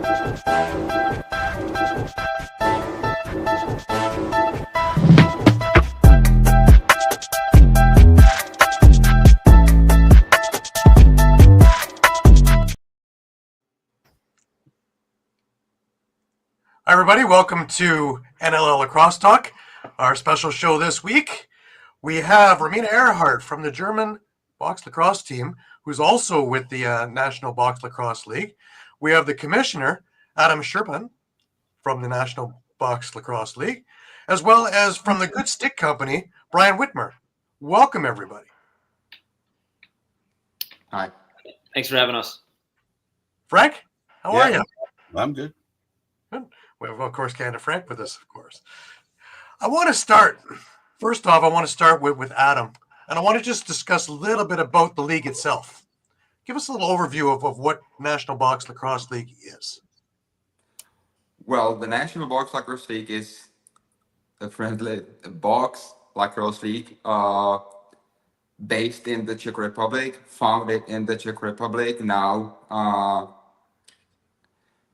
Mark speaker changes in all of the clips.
Speaker 1: Hi, everybody. Welcome to NLL Lacrosse Talk, our special show this week. We have Romina Erhardt from the German box lacrosse team, who's also with the National Box Lacrosse League. We have the commissioner, Adam Serpan, from the National Box Lacrosse League, as well as from the Good Stick Company, Brian Witmer. Welcome, everybody.
Speaker 2: Hi.
Speaker 3: Thanks for having us.
Speaker 1: Frank, how are you?
Speaker 4: I'm good.
Speaker 1: Good. We have, of course, Candid Frank with us, of course. I want to start, first off, with Adam, and I want to just discuss a little bit about the league itself. Give us a little overview of what National Box Lacrosse League is.
Speaker 2: Well, the National Box Lacrosse League is a friendly box lacrosse league based in the Czech Republic, founded in the Czech Republic. Now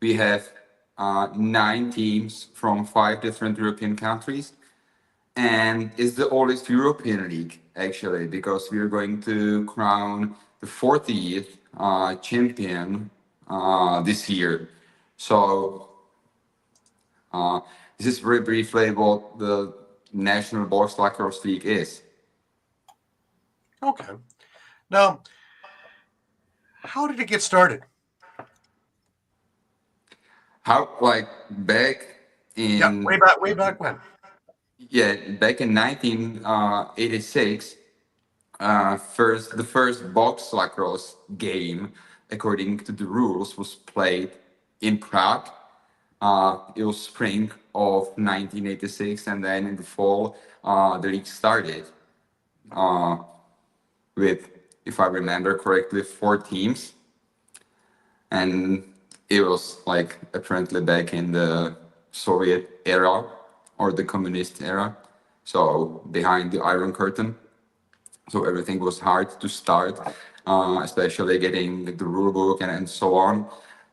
Speaker 2: we have 9 teams from 5 different European countries, and it's the oldest European league actually, because we are going to crown the 40th champion this year. So this is very briefly what the National Box Lacrosse League is.
Speaker 1: Okay. Now, how did it get started?
Speaker 2: How, like, back in
Speaker 1: way back when?
Speaker 2: Yeah, back in 1986, the first box lacrosse game, according to the rules, was played in Prague. It was spring of 1986, and then in the fall, the league started with, if I remember correctly, 4 teams, and it was like apparently back in the Soviet era or the communist era, so behind the Iron Curtain. So everything was hard to start, especially getting the rule book and so on.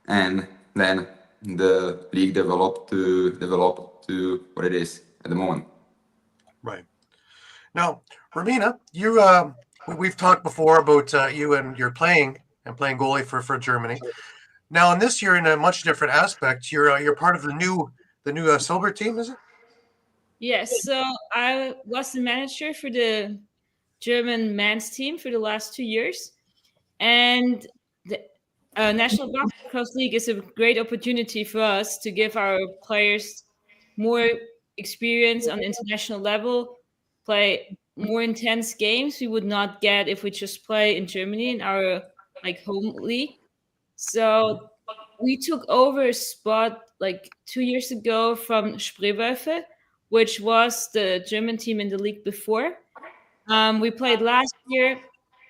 Speaker 2: And then the league developed to what it is at the moment.
Speaker 1: Right. Now, Romina, you we've talked before about you and your playing goalie for Germany. Now, in this year, in a much different aspect, you're part of the new silver team, is it?
Speaker 5: Yes. So I was the manager for the German men's team for the last 2 years, and the National Box Lacrosse League is a great opportunity for us to give our players more experience on international level, play more intense games we would not get if we just play in Germany in our home league. So we took over a spot 2 years ago from Spreewölfe, which was the German team in the league before. We played last year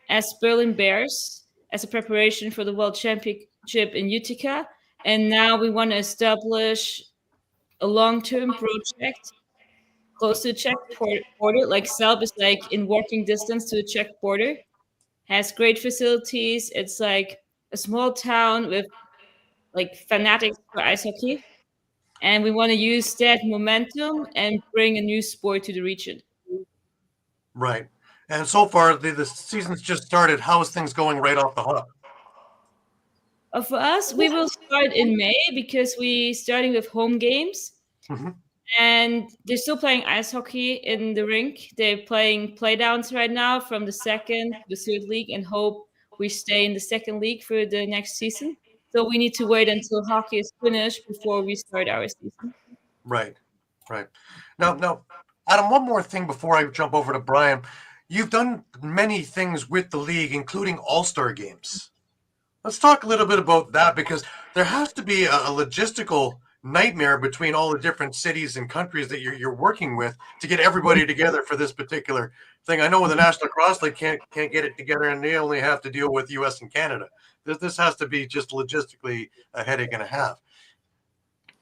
Speaker 5: as Berlin Bears as a preparation for the World Championship in Utica. And now we want to establish a long-term project close to the Czech border. Like Selb is in walking distance to the Czech border, has great facilities. It's like a small town with fanatics for ice hockey. And we want to use that momentum and bring a new sport to the region.
Speaker 1: Right. And so far, the season's just started. How is things going right off the hop?
Speaker 5: For us, we will start in May because we starting with home games.
Speaker 1: Mm-hmm.
Speaker 5: And they're still playing ice hockey in the rink. They're playing playdowns right now from the 2nd to the 3rd league and hope we stay in the 2nd league for the next season. So we need to wait until hockey is finished before we start our season.
Speaker 1: Right. Now, Adam, one more thing before I jump over to Brian. You've done many things with the league, including all-star games. Let's talk a little bit about that, because there has to be a logistical nightmare between all the different cities and countries that you're working with to get everybody together for this particular thing. I know with the National Lacrosse League can't get it together, and they only have to deal with U.S. and Canada. This has to be just logistically a headache and a half.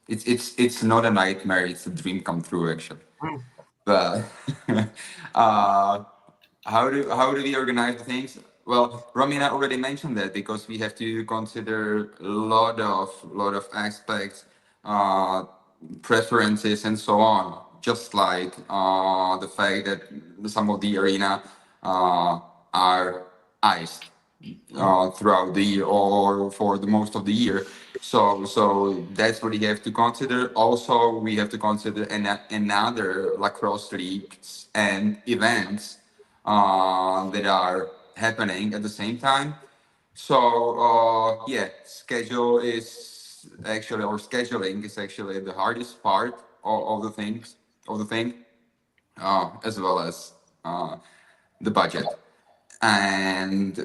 Speaker 2: It's not a nightmare; it's a dream come true, actually. But how do we organize the things? Well, Romina already mentioned that because we have to consider a lot of aspects, uh, preferences, and so on. Just like the fact that some of the arena are iced throughout the year or for the most of the year. So that's what we have to consider. Also, we have to consider another lacrosse leagues and events that are happening at the same time. So yeah, schedule is actually or scheduling is actually the hardest part of the thing, as well as the budget. And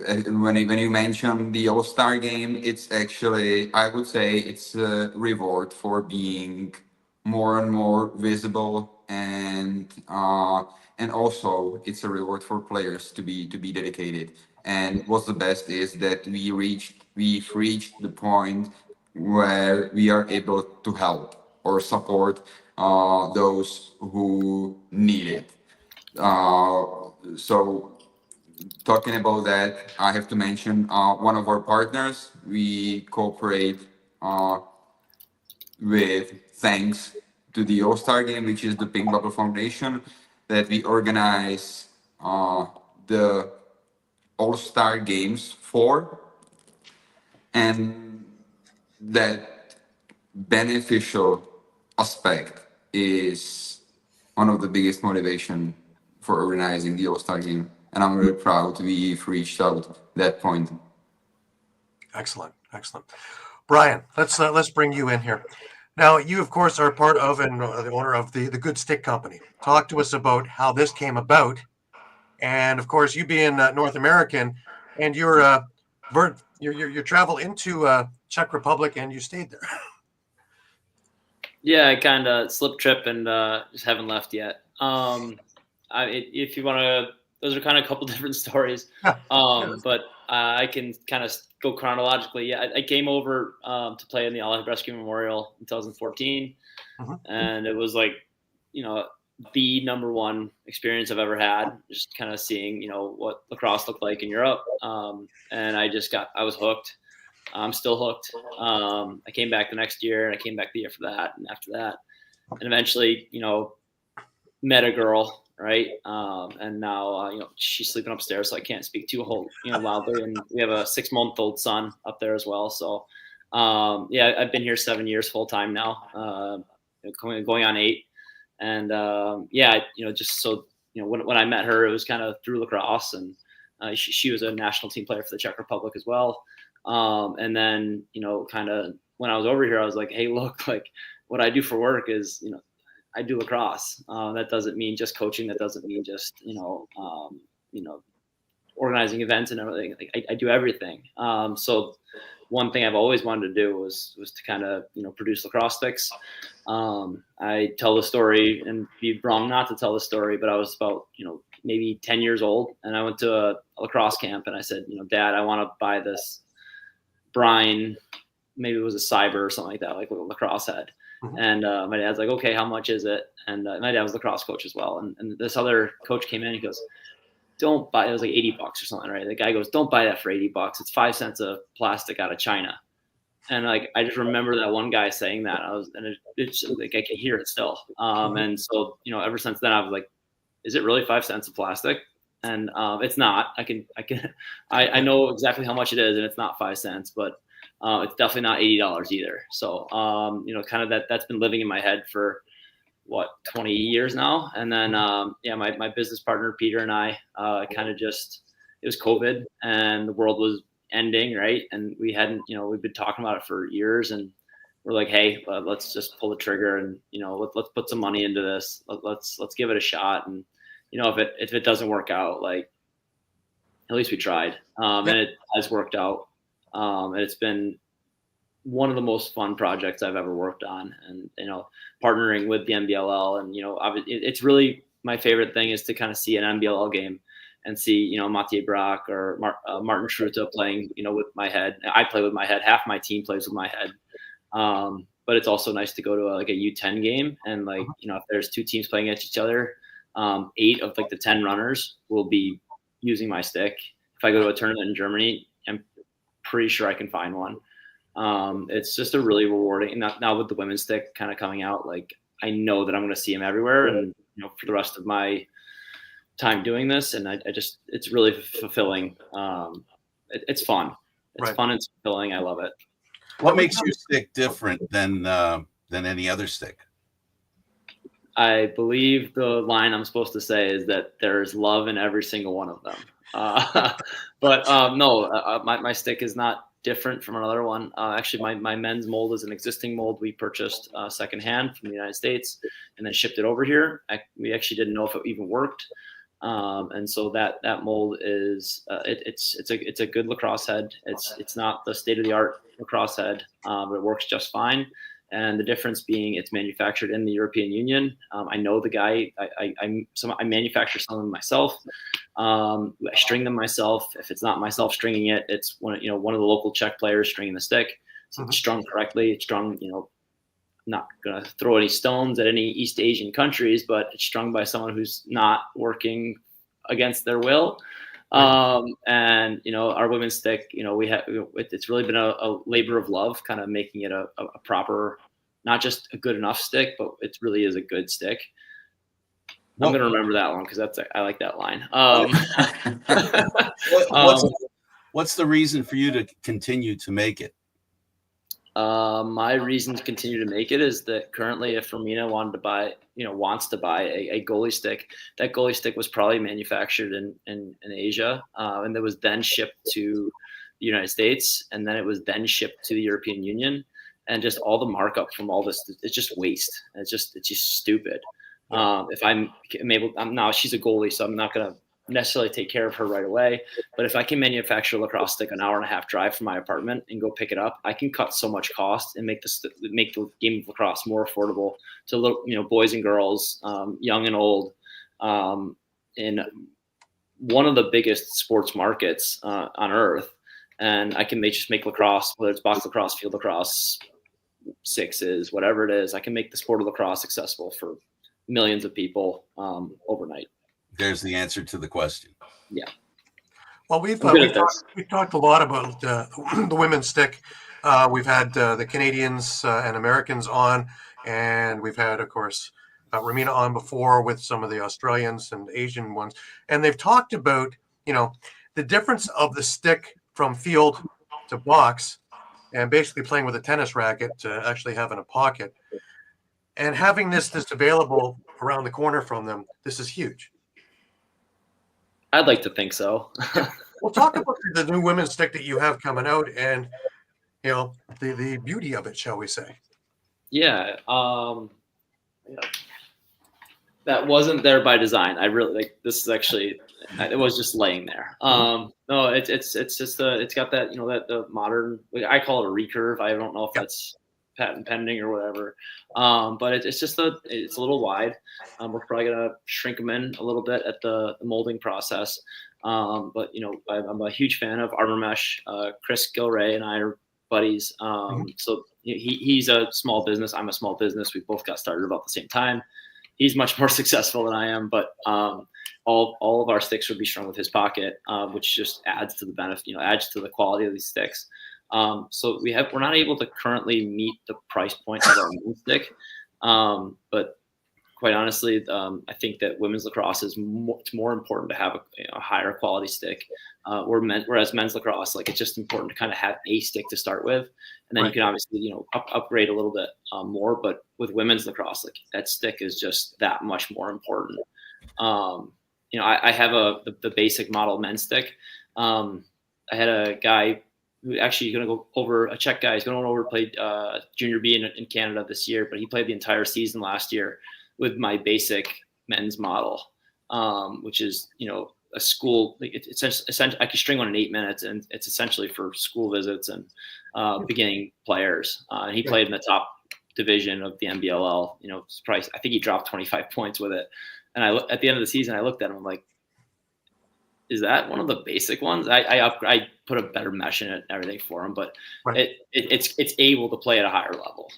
Speaker 2: when you mention the All Star game, it's actually, I would say, it's a reward for being more and more visible, and also it's a reward for players to be dedicated. And what's the best is that we've reached the point where we are able to help or support those who need it. So talking about that, I have to mention one of our partners. We cooperate with thanks to the All Star Game, which is the Pink Bubble Foundation, that we organize the All Star Games for, and that beneficial aspect is one of the biggest motivation for organizing the All Star Game, and I'm really proud we've reached out that point.
Speaker 1: Excellent, excellent. Brian, let's bring you in here. Now, you of course are part of and the owner of the Good Stick Company. Talk to us about how this came about, and of course, you being North American, and your travel into Czech Republic, and you stayed there.
Speaker 3: Yeah, I kind of slip trip and just haven't left yet. If you want to, those are kind of a couple different stories.
Speaker 1: Yeah,
Speaker 3: But I can kind of go chronologically. Yeah, I came over to play in the Allied Rescue Memorial in 2014,
Speaker 1: Mhm.
Speaker 3: and it was like, the number one experience I've ever had. Just kind of seeing, what lacrosse looked like in Europe, and I was hooked. I'm still hooked. I came back the next year, and I came back the year for that, and after that, and eventually, met a girl, right? And now, she's sleeping upstairs, so I can't speak too loudly. And we have a 6-month-old son up there as well. So, yeah, I've been here 7 years full time now, going on 8. And yeah, just so when I met her, it was kind of through lacrosse, and she was a national team player for the Czech Republic as well. And then, kind of when I was over here, I was like, hey, look, like what I do for work is, I do lacrosse. That doesn't mean just coaching. That doesn't mean just, organizing events and everything. Like I do everything. So one thing I've always wanted to do was to kind of, produce lacrosse sticks. I tell the story, and be wrong not to tell the story, but I was about, maybe 10 years old, and I went to a lacrosse camp, and I said, Dad, I want to buy this brine, maybe it was a cyber or something like that, like what lacrosse had.
Speaker 1: Mhm.
Speaker 3: And my dad's like, okay, how much is it? And my dad was a lacrosse coach as well. And this other coach came in, and he goes, don't buy, it was like $80 or something, right? The guy goes, don't buy that for $80. It's 5 cents of plastic out of China. And like, I just remember that one guy saying that. It's like, I can hear it still. And so, ever since then I was like, is it really 5 cents of plastic? And it's not. I know exactly how much it is, and it's not 5 cents, but it's definitely not $80 either. So, kind of that's been living in my head for 20 years now. And then, yeah, my business partner, Peter, and I kind of it was COVID and the world was ending. Right. And we hadn't, we've been talking about it for years, and we're like, hey, let's just pull the trigger, and, let's put some money into this. Let's give it a shot. And, if it doesn't work out, like, at least we tried. And it has worked out. And it's been one of the most fun projects I've ever worked on, and, partnering with the NBLL, and, it's really my favorite thing is to kind of see an NBLL game and see, Mathieu Brock or Martin Schruta playing, with my head. I play with my head. Half my team plays with my head. But it's also nice to go to like a U10 game, and like, if there's 2 teams playing against each other, 8 of like the 10 runners will be using my stick, if I go to a tournament in Germany, I'm pretty sure I can find one. It's just a really rewarding. Now with the women's stick kind of coming out, like I know that I'm going to see them everywhere, and for the rest of my time doing this, and I just it's really fulfilling. It's fun. It's fun and fulfilling. I love it.
Speaker 4: What makes your stick different than any other stick?
Speaker 3: I believe the line I'm supposed to say is that there's love in every single one of them. But no, my stick is not different from another one. Actually, my men's mold is an existing mold we purchased secondhand from the United States and then shipped it over here. We actually didn't know if it even worked. And so that mold is it's a good lacrosse head. It's not the state of the art lacrosse head, but it works just fine. And the difference being it's manufactured in the European Union. I know the guy. I manufacture some of them myself. I string them myself. If it's not myself stringing it, it's one of the local Czech players stringing the stick. So it's strung correctly. It's strung. Not gonna throw any stones at any East Asian countries, but it's strung by someone who's not working against their will. And our women's stick, it's really been a labor of love, kind of making it a proper, not just a good enough stick, but it really is a good stick. I'm gonna remember that one because I like that line.
Speaker 4: What's the reason for you to continue to make it?
Speaker 3: My reason to continue to make it is that currently, if Romina wants to buy a goalie stick, that goalie stick was probably manufactured in Asia, and it was then shipped to the United States, and then it was then shipped to the European Union, and just all the markup from all this, it's just waste. It's just stupid. If I'm now she's a goalie, so I'm not gonna necessarily take care of her right away, but if I can manufacture a lacrosse stick an hour and a half drive from my apartment and go pick it up, I can cut so much cost and make the game of lacrosse more affordable to little boys and girls, young and old, in one of the biggest sports markets on earth. And I can make lacrosse, whether it's box lacrosse, field lacrosse, sixes, whatever it is, I can make the sport of lacrosse accessible for millions of people overnight.
Speaker 4: There's the answer to the question.
Speaker 3: Yeah.
Speaker 1: Well, we've talked a lot about the women's stick. We've had the Canadians and Americans on, and we've had, of course, Romina on before with some of the Australians and Asian ones. And they've talked about, the difference of the stick from field to box and basically playing with a tennis racket to actually having a pocket. And having this available around the corner from them, this is huge.
Speaker 3: I'd like to think so.
Speaker 1: We'll talk about the new women's stick that you have coming out and, the beauty of it, shall we say.
Speaker 3: Yeah. That wasn't there by design. I really this is actually, it was just laying there. No, it's just it's got that, that the modern, I call it a recurve. I don't know if that's patent pending or whatever. But it's just it's a little wide. We're probably going to shrink them in a little bit at the molding process. But I'm a huge fan of Armor Mesh. Chris Gilray and I are buddies. So he's a small business. I'm a small business. We both got started about the same time. He's much more successful than I am, but all of our sticks would be strung with his pocket, which just adds to the benefit, adds to the quality of these sticks. So we're not able to currently meet the price point of our men's stick, but quite honestly, I think that women's lacrosse it's more important to have a higher quality stick. Whereas men's lacrosse, it's just important to kind of have a stick to start with, and then you can obviously upgrade a little bit more. But with women's lacrosse, that stick is just that much more important. I have the basic model men's stick. I had a guy who actually going to go over, a Czech guy. He's going over to play Junior B in Canada this year, but he played the entire season last year with my basic men's model, which is, a school. It's essentially, I can string one in 8 minutes, and it's essentially for school visits and beginning players. He played in the top division of the NBLL. I think he dropped 25 points with it. And at the end of the season, I looked at him, I'm like, is that one of the basic ones? I put a better mesh in it and everything for him, but it's able to play at a higher level.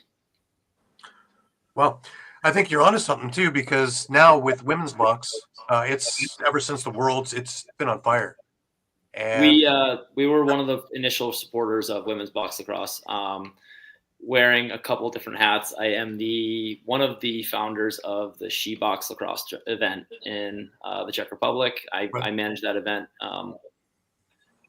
Speaker 1: Well, I think you're onto something too, because now with women's box, it's ever since the Worlds, it's been on fire. And
Speaker 3: We were one of the initial supporters of women's box lacrosse. Wearing a couple different hats. I am one of the founders of the She Box Lacrosse event in the Czech Republic. I manage that event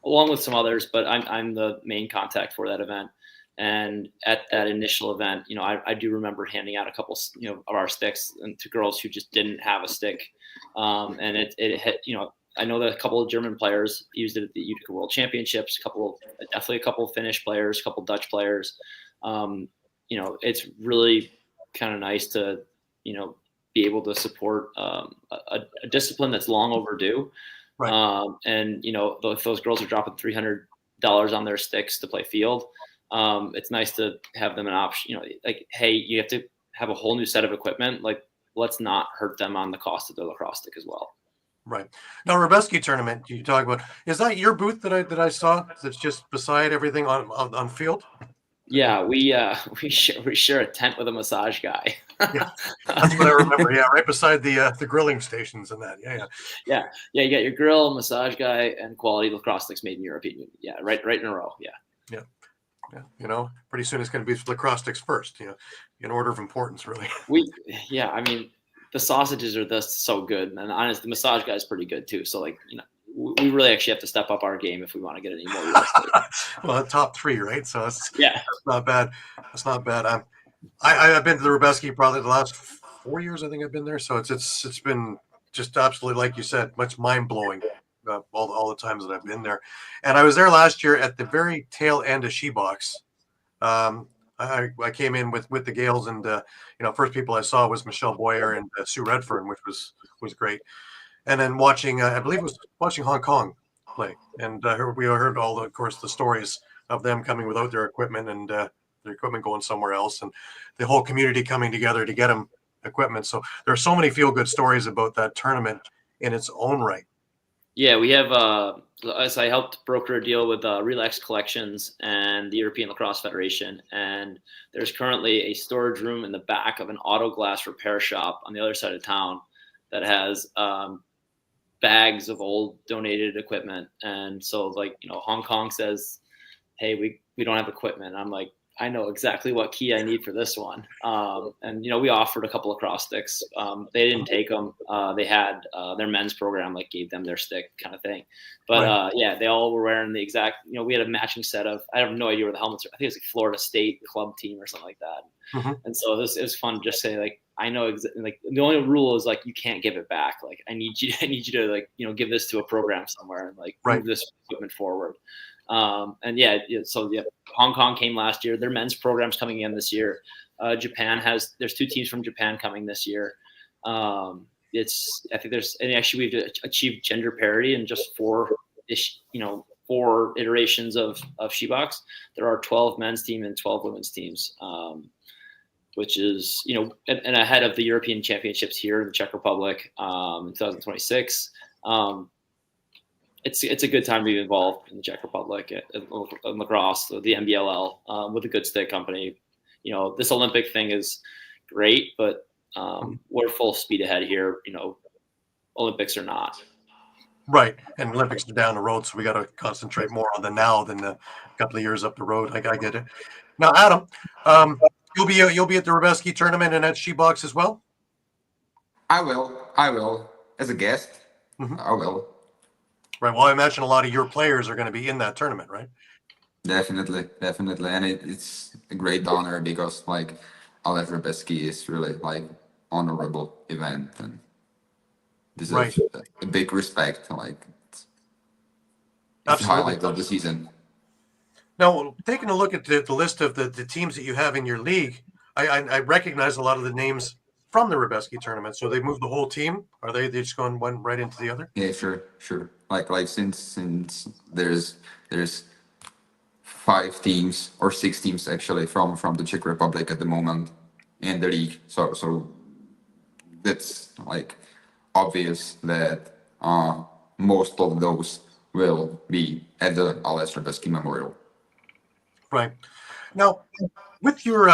Speaker 3: along with some others, but I'm the main contact for that event. And at that initial event, I do remember handing out a couple, of our sticks to girls who just didn't have a stick. And it hit, I know that a couple of German players used it at the Utica World Championships, definitely a couple of Finnish players, a couple of Dutch players. It's really kind of nice to, be able to support a discipline that's long overdue.
Speaker 1: right.
Speaker 3: And if those girls are dropping $300 on their sticks to play field, it's nice to have them an option. Like, hey, you have to have a whole new set of equipment. Like, let's not hurt them on the cost of their lacrosse stick as well.
Speaker 1: Right. Now, Rubeski tournament you talk about, is that your booth that I saw that's just beside everything on field?
Speaker 3: Yeah, we share a tent with a massage guy.
Speaker 1: Yeah, that's what I remember. Yeah, right beside the grilling stations and that.
Speaker 3: Yeah. You got your grill, massage guy, and quality lacrosse sticks made in European Union. Yeah, right in a row. Yeah.
Speaker 1: Pretty soon it's going to be lacrosse sticks first. In order of importance, really.
Speaker 3: I mean, the sausages are so good, and honestly, the massage guy is pretty good too. So we really actually have to step up our game if we want to get any more real estate.
Speaker 1: Well, top 3, right? So that's not bad. That's not bad. I've been to the Rubeski probably the last 4 years. I think I've been there. So it's been just absolutely, like you said, much mind blowing. All the times that I've been there, and I was there last year at the very tail end of She Box. I came in with the Gales, and first people I saw was Michelle Boyer and Sue Redfern, which was great. And then watching, I believe it was watching Hong Kong play, and we heard of course, the stories of them coming without their equipment and their equipment going somewhere else, and the whole community coming together to get them equipment. So there are so many feel-good stories about that tournament in its own right.
Speaker 3: Yeah, we have. As I helped broker a deal with Relax Collections and the European Lacrosse Federation, and there's currently a storage room in the back of an auto glass repair shop on the other side of town that has bags of old donated equipment. And so, Hong Kong says, "Hey, we don't have equipment." I'm like, I know exactly what key I need for this one. And we offered a couple of cross sticks. They didn't take them. They had their men's program gave them their stick kind of thing. But they all were wearing the exact. We had a matching set of. I have no idea where the helmets are. I think it was Florida State club team or something like that.
Speaker 1: Mm-hmm.
Speaker 3: And so it was fun to just say I know the only rule is you can't give it back. I need you to give this to a program somewhere and move this equipment forward. Hong Kong came last year. Their men's program's coming again this year. There's 2 teams from Japan coming this year. We've achieved gender parity in just 4 iterations of She-Box. There are 12 men's team and 12 women's teams, which is, and ahead of the European Championships here in the Czech Republic in 2026. It's a good time to be involved in the Czech Republic in lacrosse, the NBLL, with a good stick company. This Olympic thing is great, but we're full speed ahead here. Olympics or not.
Speaker 1: Right, and Olympics are down the road, so we got to concentrate more on the now than the couple of years up the road. I get it. Now, Adam, you'll be at the Rubeski tournament and at She Box as well.
Speaker 2: I will as a guest.
Speaker 1: Mm-hmm.
Speaker 2: I will.
Speaker 1: Right. Well, I imagine a lot of your players are going to be in that tournament, right?
Speaker 2: Definitely, and it's a great honor because Alex Rubeski is really honorable event and deserves a big respect. It's the highlight of the season.
Speaker 1: Now, taking a look at the list of the teams that you have in your league, I recognize a lot of the names from the Rubeski tournament. So they moved the whole team? Are they just going one right into the other?
Speaker 2: Yeah, sure. Since there's 5 teams or 6 teams actually from the Czech Republic at the moment in the league. So that's obvious that most of those will be at the Alex Rubeski Memorial.
Speaker 1: Right. Now, with your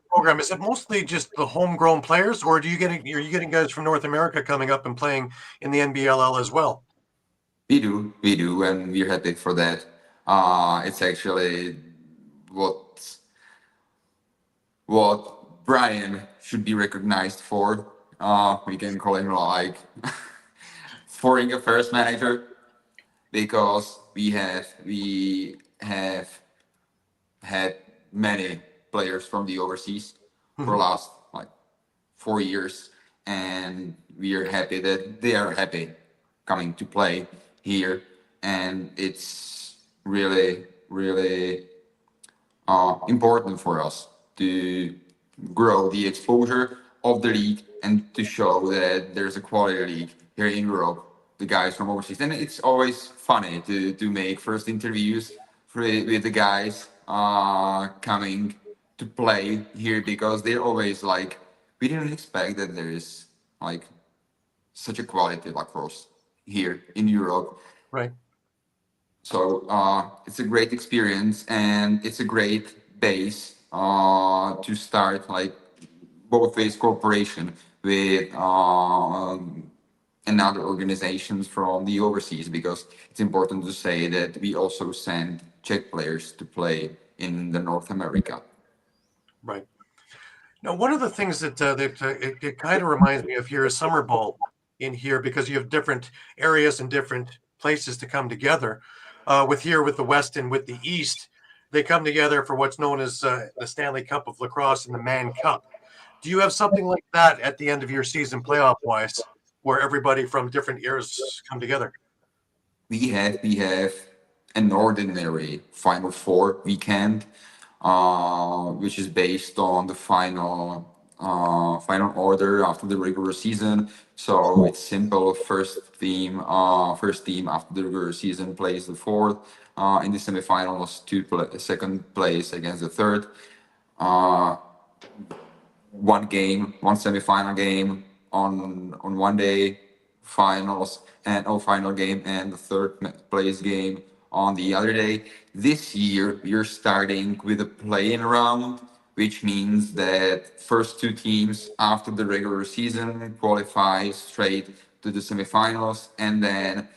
Speaker 1: program, is it mostly just the homegrown players, or are you getting guys from North America coming up and playing in the NBLL as well?
Speaker 2: We do, and we're happy for that. It's actually what Brian should be recognized for. We can call him like foreign affairs manager, because we have had many players from the overseas for last like 4 years, and we are happy that they are happy coming to play here, and it's really important for us to grow the exposure of the league and to show that there's a quality league here in Europe. The guys from overseas, and it's always funny to make first interviews with the guys coming to play here, because they're always like, we didn't expect that there is like such a quality lacrosse here in Europe.
Speaker 1: Right.
Speaker 2: So it's a great experience, and it's a great base to start like both ways cooperation with another organizations from the overseas, because it's important to say that we also send Czech players to play in the North America.
Speaker 1: Right. Now, one of the things that it kind of reminds me of here is summer ball in here, because you have different areas and different places to come together. With the West and with the East, they come together for what's known as the Stanley Cup of Lacrosse and the Mann Cup. Do you have something like that at the end of your season playoff-wise, where everybody from different eras come together?
Speaker 2: We have an ordinary Final Four weekend, which is based on the final order after the regular season. So it's simple. First team after the regular season plays the fourth. In the semifinals, second place against the third. One semifinal game on one day, finals and final game, and the third place game on the other day. This year we're starting with a play-in round, which means that first two teams after the regular season qualify straight to the semifinals, and then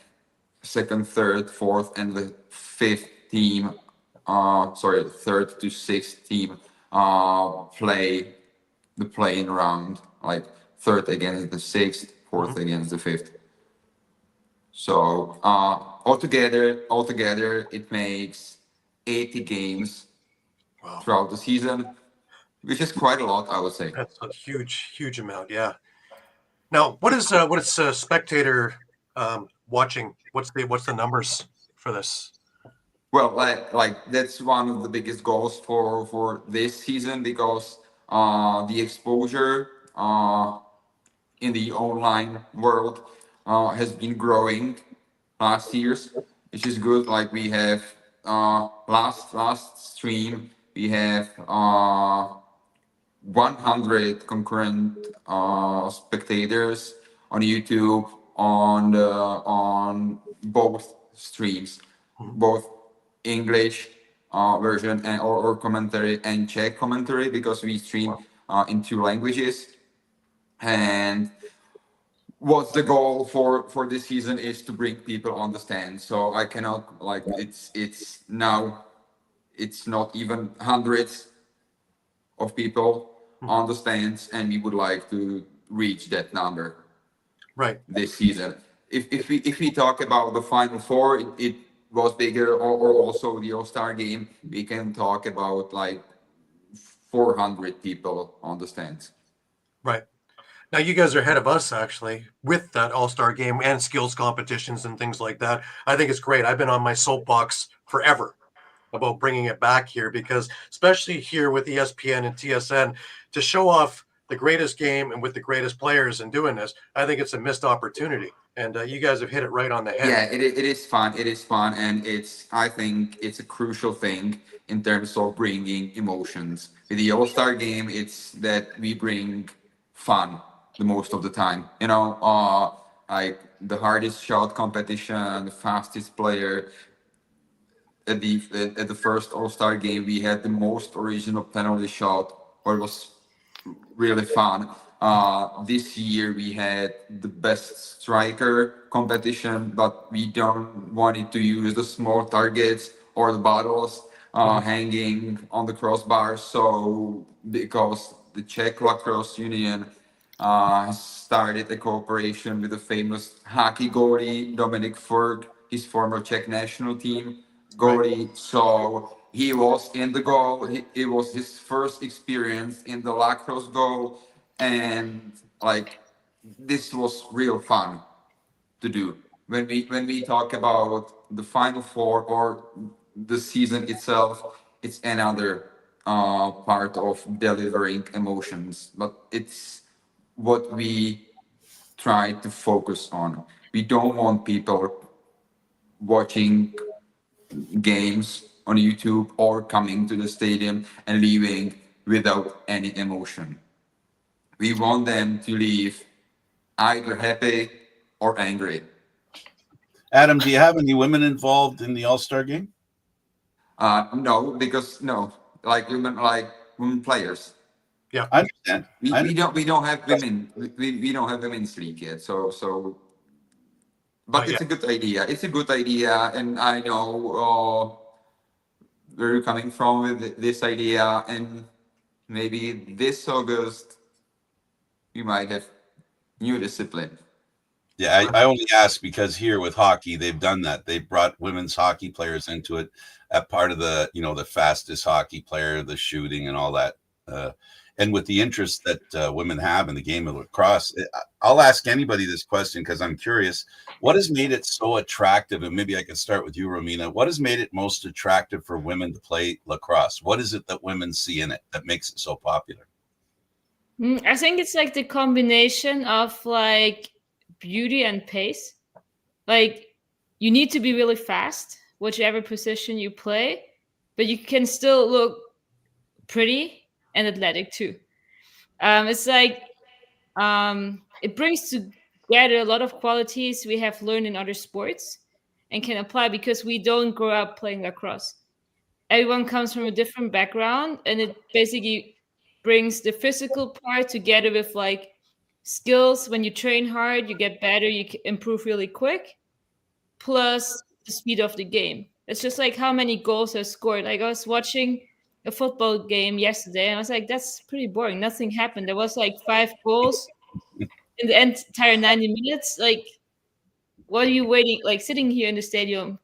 Speaker 2: second, third, fourth, and the fifth team, third to sixth team play the play-in round, like third against the sixth, fourth against the fifth. So altogether, it makes 80 games throughout the season, which is quite a lot, I would say.
Speaker 1: That's a huge amount. Yeah. Now, what is spectator watching? What's the numbers for this?
Speaker 2: Well, like that's one of the biggest goals for this season, because the exposure in the online world has been growing last years, which is good. Like we have last stream we have 100 concurrent spectators on YouTube on both streams, both English version and or commentary and Czech commentary, because we stream in 2 languages. And what's the goal for this season is to bring people on the stand. So I cannot, like, it's now it's not even hundreds of people on the stands, and we would like to reach that number
Speaker 1: Right.
Speaker 2: this season. If we talk about the Final Four, it was bigger, or also the All-Star game, we can talk about like 400 people on the stands.
Speaker 1: Right. Now you guys are ahead of us actually with that All-Star game and skills competitions and things like that. I think it's great. I've been on my soapbox forever about bringing it back here, because especially here with ESPN and TSN, to show off the greatest game and with the greatest players and doing this, I think it's a missed opportunity. And you guys have hit it right on the head.
Speaker 2: Yeah, it is fun. It is fun, and I think it's a crucial thing in terms of bringing emotions. With the All-Star game, it's that we bring fun the most of the time. You know, like the hardest shot competition, the fastest player. At the first All-Star game, we had the most original penalty shot, where it was really fun. This year we had the best striker competition, but we don't wanted to use the small targets or the bottles hanging on the crossbar. So because the Czech Lacrosse Union started a cooperation with the famous hockey goalie Dominik Ferg, his former Czech national team goalie. Right. So he was in the goal. It was his first experience in the lacrosse goal, and like this was real fun to do. When we talk about the Final Four or the season itself, it's another part of delivering emotions, but it's what we try to focus on. We don't want people watching games on YouTube or coming to the stadium and leaving without any emotion. We want them to leave either happy or angry.
Speaker 4: Adam, do you have any women involved in the All-Star game?
Speaker 2: No, because like women players.
Speaker 1: Yeah,
Speaker 4: I understand.
Speaker 2: We don't have women. We don't have women's league yet. So, but it's a good idea. It's a good idea, and I know where you're coming from with this idea, and maybe this August we might have new discipline.
Speaker 4: Yeah, I only ask because here with hockey, they've done that. They've brought women's hockey players into it at part of the, the fastest hockey player, the shooting and all that. And with the interest that women have in the game of lacrosse, I'll ask anybody this question because I'm curious. What has made it so attractive? And maybe I can start with you, Romina. What has made it most attractive for women to play lacrosse? What is it that women see in it that makes it so popular?
Speaker 5: I think it's like the combination of like beauty and pace. Like you need to be really fast, whichever position you play, but you can still look pretty and athletic too. It's like it brings together a lot of qualities we have learned in other sports and can apply because we don't grow up playing lacrosse. Everyone comes from a different background, and it basically brings the physical part together with like skills. When you train hard, you get better, you improve really quick, plus the speed of the game. It's just like how many goals are scored. Like I was watching a football game yesterday, and I was like, that's pretty boring. Nothing happened. There was like 5 goals in the entire 90 minutes. Like, what are you waiting? Like sitting here in the stadium.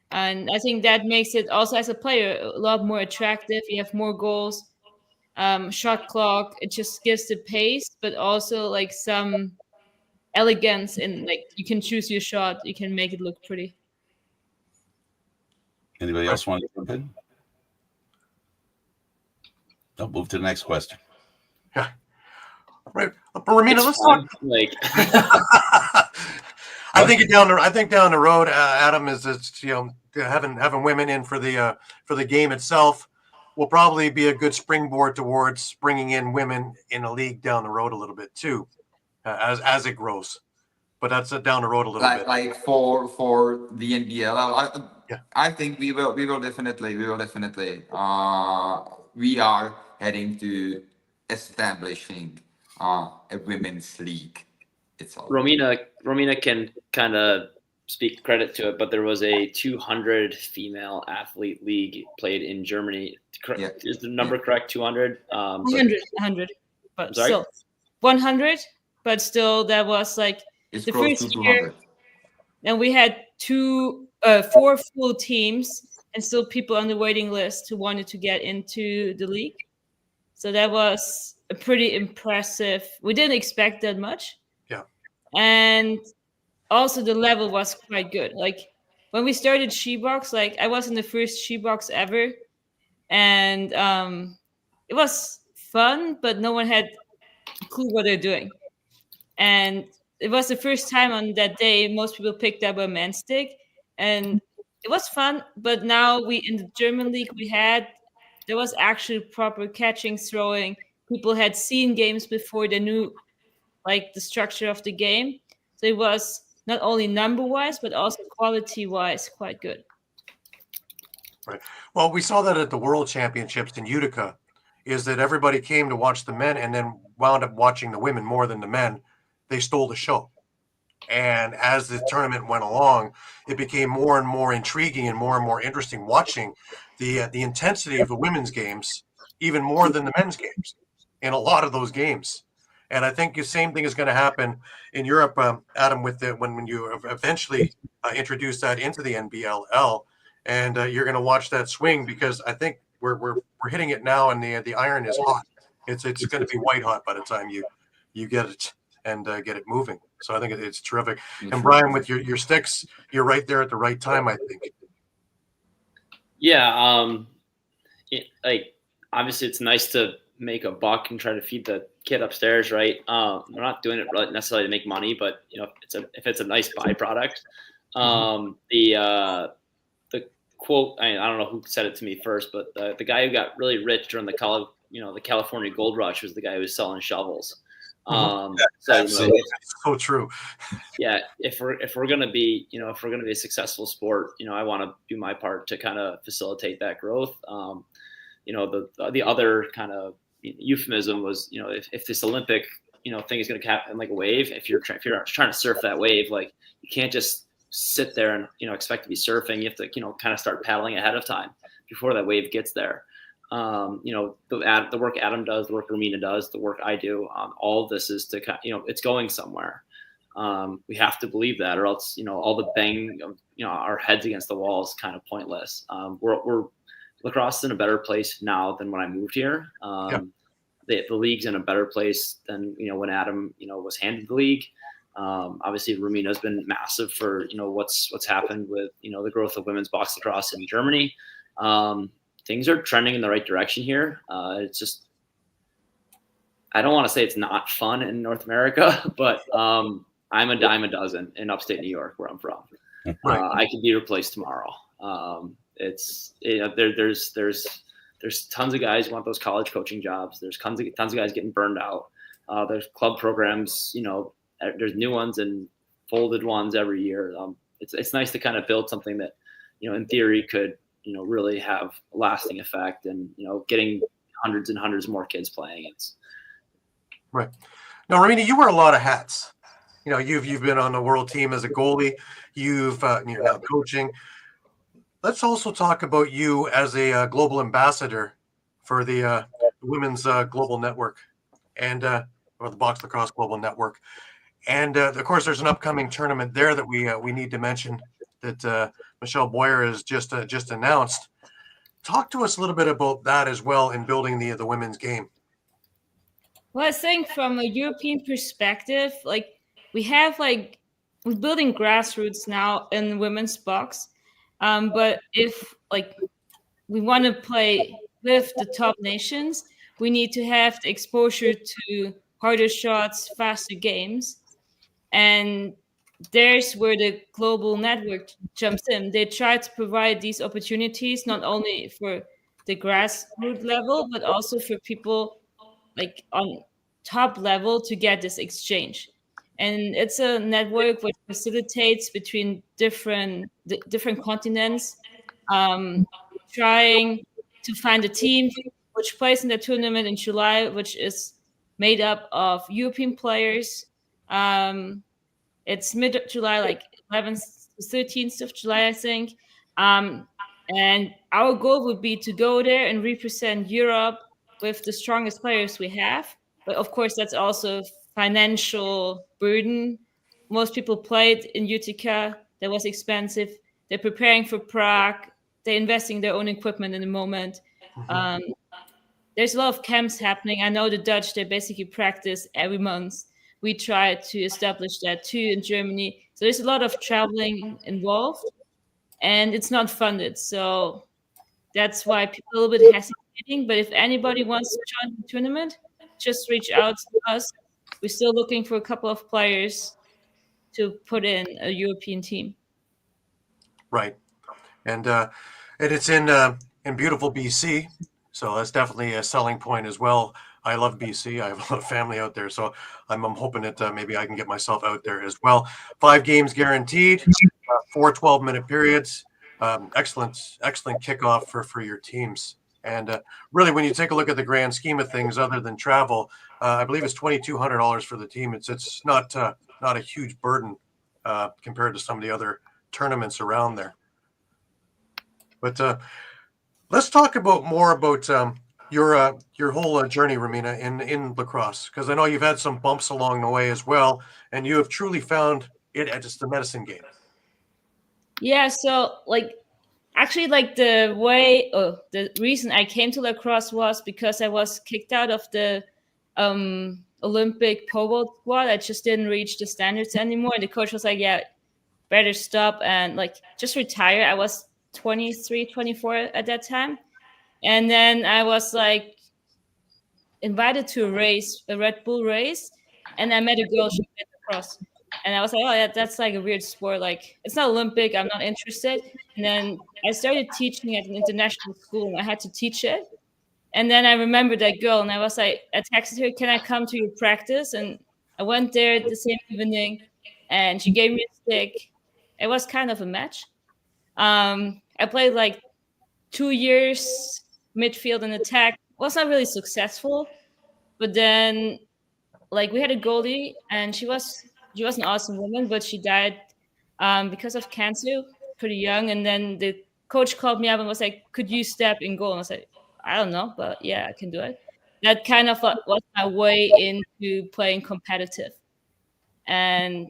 Speaker 5: And I think that makes it also as a player a lot more attractive. You have more goals, shot clock. It just gives the pace, but also like some elegance in like you can choose your shot. You can make it look pretty.
Speaker 4: Anybody else want to jump in? I'll move to the next question.
Speaker 1: Yeah. Right. But Romina, let's talk.
Speaker 3: Like
Speaker 1: I think down the road, Adam, is it's having women in for the game itself will probably be a good springboard towards bringing in women in a league down the road a little bit too, as it grows. But that's down the road a little bit.
Speaker 2: Like for the NBLL, I think we will definitely. We are heading to establishing a women's league itself.
Speaker 3: Romina can kind of speak credit to it, but there was a 200 female athlete league played in Germany.
Speaker 2: Yeah.
Speaker 3: Is the number correct? 200?
Speaker 5: 100, but still 100, but still that was like
Speaker 2: It's
Speaker 5: the
Speaker 2: close
Speaker 5: first
Speaker 2: to
Speaker 5: year.
Speaker 2: 200.
Speaker 5: And we had 4 full teams and still people on the waiting list who wanted to get into the league. So that was a pretty impressive. We didn't expect that much.
Speaker 1: Yeah.
Speaker 5: And also the level was quite good. Like when we started Shebox, like I was in the first Shebox ever. And it was fun, but no one had a clue what they're doing. And it was the first time on that day most people picked up a man stick, and it was fun. But now in the German league there was actually proper catching, throwing. People had seen games before, they knew like the structure of the game. So it was not only number wise but also quality wise quite good.
Speaker 1: Right. Well, we saw that at the World Championships in Utica is that everybody came to watch the men and then wound up watching the women more than the men. They stole the show. And as the tournament went along, it became more and more intriguing and more interesting watching the intensity of the women's games, even more than the men's games in a lot of those games. And I think the same thing is going to happen in Europe, Adam, with when you eventually introduce that into the NBLL, and you're going to watch that swing, because I think we're hitting it now, and the iron is hot. It's going to be white hot by the time you get it and get it moving. So I think it's terrific. And Brian, with your sticks, you're right there at the right time, I think.
Speaker 3: Yeah, like obviously it's nice to make a buck and try to feed the kid upstairs, right? We're not doing it necessarily to make money, but if it's a nice byproduct. The quote, I don't know who said it to me first, but the guy who got really rich during the California gold rush was the guy who was selling shovels.
Speaker 1: So true.
Speaker 3: Yeah, if we're gonna be a successful sport, I want to do my part to kind of facilitate that growth. The other kind of euphemism was, if this Olympic thing is going to happen like a wave, if you're trying to surf that wave, like you can't just sit there and expect to be surfing. You have to kind of start paddling ahead of time before that wave gets there. The work Adam does, the work Romina does, the work I do, all of this is to it's going somewhere. We have to believe that, or else all the bang of our heads against the wall is kind of pointless. We're lacrosse is in a better place now than when I moved here. The league's in a better place than when Adam was handed the league. Obviously, Romina's been massive for what's happened with the growth of women's box lacrosse in Germany. Things are trending in the right direction here. It's just, I don't want to say it's not fun in North America, but I'm a dime a dozen in upstate New York, where I'm from. I could be replaced tomorrow. There's tons of guys who want those college coaching jobs. There's tons of guys getting burned out. There's club programs, there's new ones and folded ones every year. It's nice to kind of build something that, in theory could, really have a lasting effect, and, getting hundreds and hundreds more kids playing. It's
Speaker 1: right. Now, Romina, you wear a lot of hats. You've been on the world team as a goalie. You're now coaching. Let's also talk about you as a global ambassador for the Women's Global Network or the Box Lacrosse Global Network. And of course, there's an upcoming tournament there that we need to mention that Michelle Boyer has just announced. Talk to us a little bit about that as well in building the women's game.
Speaker 5: Well, I think from a European perspective, we're building grassroots now in women's box. But if we want to play with the top nations, we need to have the exposure to harder shots, faster games. And there's where the global network jumps in. They try to provide these opportunities not only for the grassroots level, but also for people on top level to get this exchange. And it's a network which facilitates between different continents, trying to find a team which plays in the tournament in July, which is made up of European players. It's mid-July, 11th to 13th of July, I think. And our goal would be to go there and represent Europe with the strongest players we have. But of course, that's also financial burden. Most people played in Utica. That was expensive. They're preparing for Prague. They're investing their own equipment in the moment. There's a lot of camps happening. I know the Dutch, they basically practice every month. We try to establish that too in Germany. So there's a lot of traveling involved, and it's not funded. So that's why people are a little bit hesitating. But if anybody wants to join the tournament, just reach out to us. We're still looking for a couple of players to put in a European team.
Speaker 1: Right. And it's in beautiful BC. So that's definitely a selling point as well. I love BC. I have a lot of family out there. So I'm hoping that maybe I can get myself out there as well. 5 games guaranteed, 4 12-minute periods. Excellent kickoff for your teams. And really, when you take a look at the grand scheme of things, other than travel, I believe it's $2,200 for the team. It's not a huge burden compared to some of the other tournaments around there. But let's talk more about your whole journey, Romina, in lacrosse, because I know you've had some bumps along the way as well, and you have truly found it as the medicine game.
Speaker 5: Yeah, so actually, the reason I came to lacrosse was because I was kicked out of the Olympic pole vault squad. I just didn't reach the standards anymore. And the coach was like, yeah, better stop and just retire. I was 23, 24 at that time. And then I was invited to a Red Bull race, and I met a girl, she played lacrosse. And I was like, oh, yeah, that's a weird sport. It's not Olympic. I'm not interested. And then I started teaching at an international school, and I had to teach it. And then I remembered that girl, and I was like, I texted her, can I come to your practice? And I went there the same evening, and she gave me a stick. It was kind of a match. I played 2 years midfield and attack. Was not really successful, but then we had a goalie, and she was an awesome woman, but she died because of cancer pretty young. And then the coach called me up and was like, could you step in goal? And I was like, I don't know, but yeah, I can do it. That kind of was my way into playing competitive. And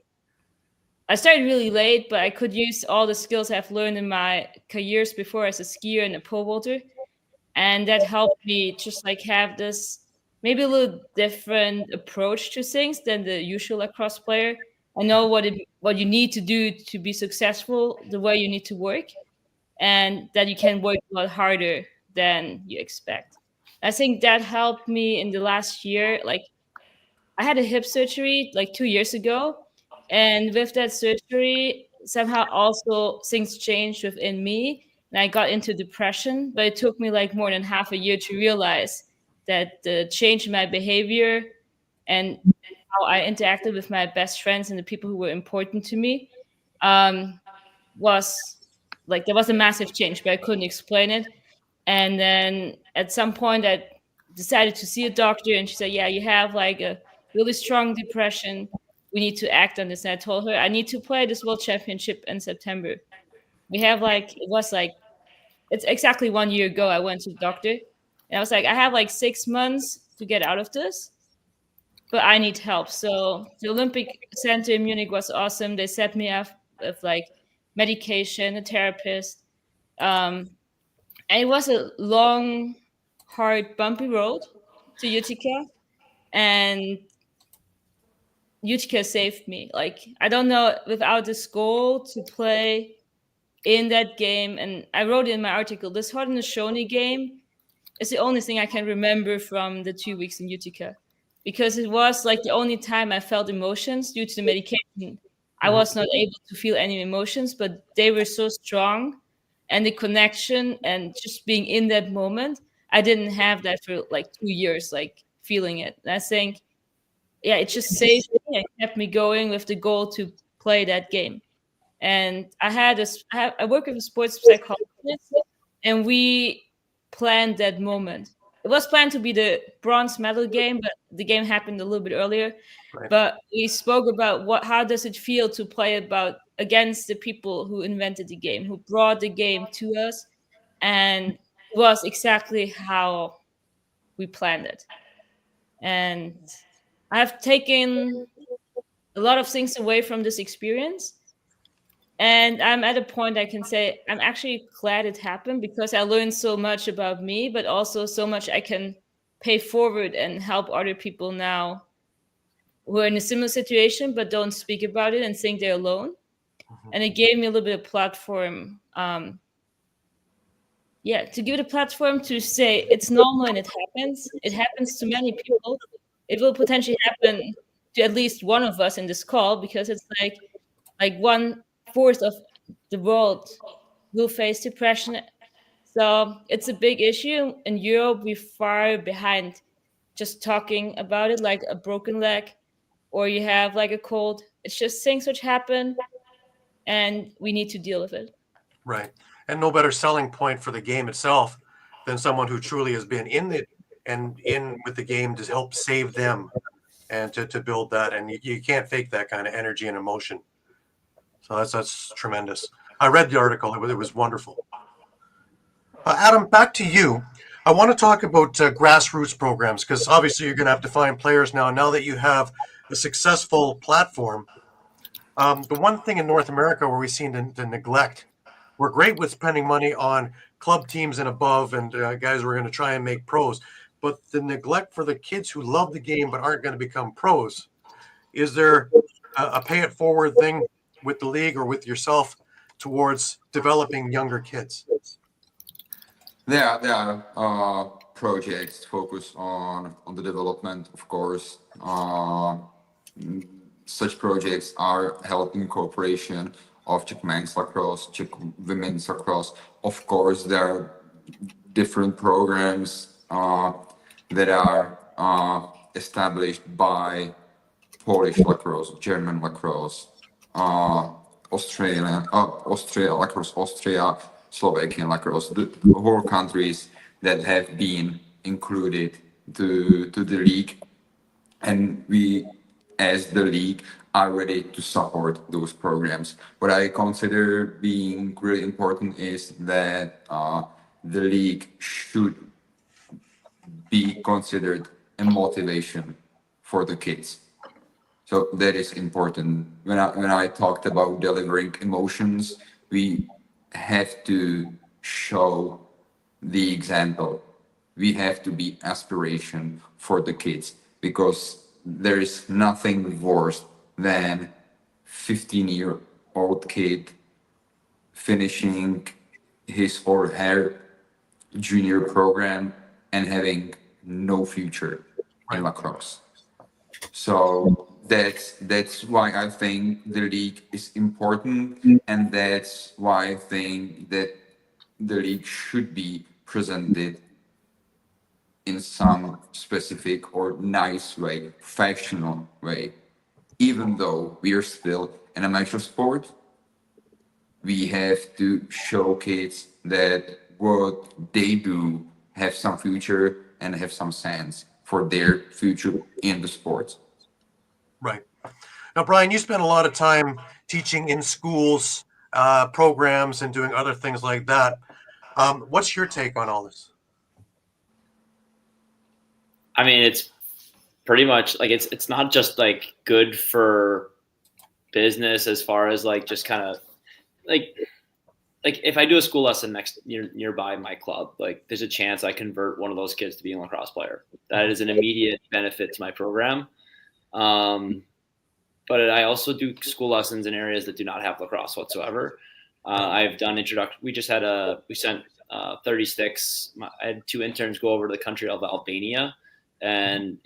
Speaker 5: I started really late, but I could use all the skills I've learned in my careers before as a skier and a pole vaulter. And that helped me just have this maybe a little different approach to things than the usual lacrosse player. I know what you need to do to be successful, the way you need to work, and that you can work a lot harder than you expect. I think that helped me in the last year. I had a hip surgery 2 years ago, and with that surgery, somehow also things changed within me, and I got into depression. But it took me more than half a year to realize that the change in my behavior and how I interacted with my best friends and the people who were important to me was there was a massive change, but I couldn't explain it. And then at some point, I decided to see a doctor, and she said, yeah, you have a really strong depression. We need to act on this. And I told her, I need to play this world championship in September. We have it's exactly 1 year ago I went to the doctor, and I was like, I have 6 months to get out of this, but I need help. So the Olympic Center in Munich was awesome. They set me up with medication, a therapist. And it was a long, hard, bumpy road to Utica, and Utica saved me. I don't know, without this goal to play in that game, and I wrote in my article, this Haudenosaunee game is the only thing I can remember from the 2 weeks in Utica, because it was the only time I felt emotions due to the medication. I was not able to feel any emotions, but they were so strong, and the connection and just being in that moment, I didn't have that for 2 years, feeling it. And I think, yeah, it just saved me and kept me going with the goal to play that game. And I work with a sports psychologist, and we planned that moment. It was planned to be the bronze medal game, but the game happened a little bit earlier. Right. But we spoke about how does it feel to play against the people who invented the game, who brought the game to us, and it was exactly how we planned it. And I've taken a lot of things away from this experience. And I'm at a point I can say I'm actually glad it happened, because I learned so much about me, but also so much I can pay forward and help other people now who are in a similar situation but don't speak about it and think they're alone. Mm-hmm. And it gave me a little bit of platform. To give it a platform to say it's normal and it happens. It happens to many people. It will potentially happen to at least one of us in this call, because it's like 1/4 of the world will face depression. So it's a big issue. In Europe, we're far behind just talking about it, like a broken leg, or you have a cold. It's just things which happen, and we need to deal with it.
Speaker 1: Right. And no better selling point for the game itself than someone who truly has been in it and in with the game to help save them and to build that. And you can't fake that kind of energy and emotion. So that's tremendous. I read the article. It was wonderful. Adam, back to you. I want to talk about grassroots programs because obviously you're going to have to find players now that you have a successful platform. The one thing in North America where we've seen the neglect, we're great with spending money on club teams and above and guys who are going to try and make pros. But the neglect for the kids who love the game but aren't going to become pros, is there a pay it forward thing with the league or with yourself towards developing younger kids?
Speaker 2: There are projects focused on the development, of course. Such projects are held in cooperation of Czech men's lacrosse, Czech women's lacrosse. Of course, there are different programs that are established by Polish lacrosse, German lacrosse, Austria lacrosse, Austria, Slovakian lacrosse, the whole countries that have been included to the league, and we, as the league, are ready to support those programs. What I consider being really important is that the league should be considered a motivation for the kids. So that is important. When I talked about delivering emotions, we have to show the example. We have to be aspiration for the kids, because there is nothing worse than 15-year-old kid finishing his or her junior program and having no future in lacrosse. So that's why I think the league is important, and that's why I think that the league should be presented in some specific or nice way, professional way. Even though we are still an amateur sport, we have to show kids that what they do have some future and have some sense for their future in the sport.
Speaker 1: Right. Now, Brian, you spend a lot of time teaching in schools, programs, and doing other things like that. What's your take on all this?
Speaker 3: I mean, it's pretty much like it's not just like good for business as far as like just kind of like if I do a school lesson nearby my club, like there's a chance I convert one of those kids to be a lacrosse player. That is an immediate benefit to my program. But I also do school lessons in areas that do not have lacrosse whatsoever. I've done we sent 30 sticks. I had 2 interns go over to the country of Albania and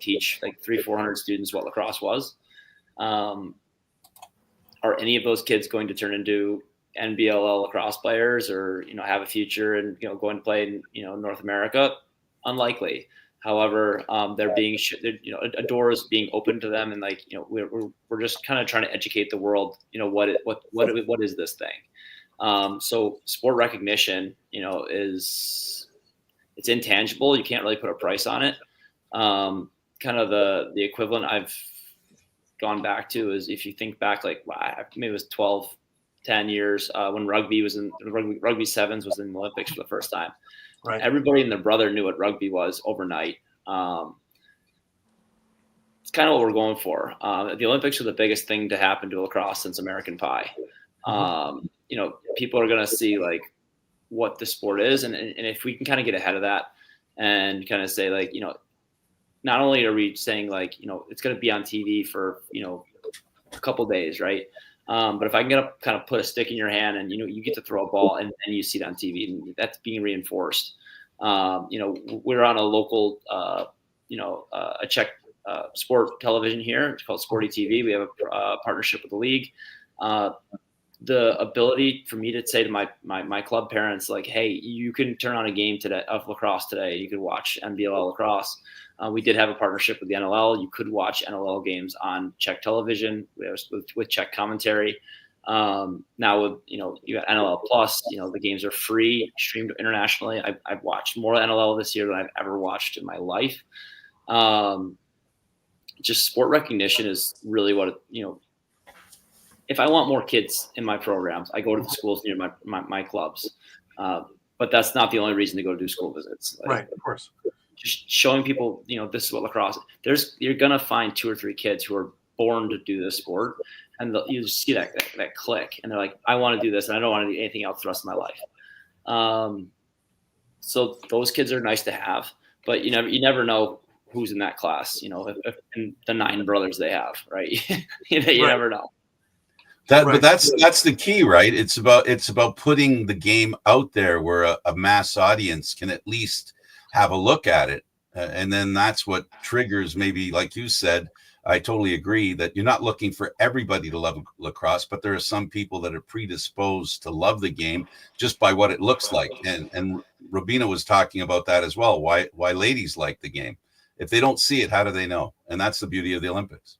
Speaker 3: teach like 300-400 students what lacrosse was. Are any of those kids going to turn into NBLL lacrosse players or have a future and going to play in North America? Unlikely. However, they're being a door is being opened to them, and like we're just kind of trying to educate the world. What is this thing? So sport recognition, it's intangible. You can't really put a price on it. Kind of the equivalent I've gone back to is if you think back, like maybe it was 10 years when rugby sevens was in the Olympics for the first time. Right. Everybody and their brother knew what rugby was overnight. It's kind of what we're going for. The Olympics are the biggest thing to happen to lacrosse since American Pie. People are going to see like what the sport is, and if we can kind of get ahead of that and kind of say like not only are we saying like it's going to be on TV for a couple days, right? But if I can kind of put a stick in your hand and you get to throw a ball and you see it on TV, and that's being reinforced. We're on a local, a Czech sport television here. It's called Sporty TV. We have a partnership with the league. The ability for me to say to my club parents, like, hey, you can turn on a game today of lacrosse today. You could watch NBLL Lacrosse. We did have a partnership with the NLL. You could watch NLL games on Czech television with Czech commentary. Now with, you got NLL Plus, the games are free, streamed internationally. I've watched more NLL this year than I've ever watched in my life. Just sport recognition is really what, if I want more kids in my programs, I go to the schools near my clubs. But that's not the only reason to go do school visits.
Speaker 1: Right, of course.
Speaker 3: Just showing people, this is what lacrosse. You're gonna find 2 or 3 kids who are born to do this sport, and you just see that click, and they're like, I want to do this, and I don't want to do anything else the rest of my life. So those kids are nice to have, but you never know who's in that class. If the 9 brothers they have, right? you never know.
Speaker 4: But that's the key, right? It's about putting the game out there where a mass audience can at least have a look at it, and then that's what triggers, maybe, like you said. I totally agree that you're not looking for everybody to love lacrosse, but there are some people that are predisposed to love the game just by what it looks like. And Romina was talking about that as well. Why ladies like the game? If they don't see it, how do they know? And that's the beauty of the Olympics.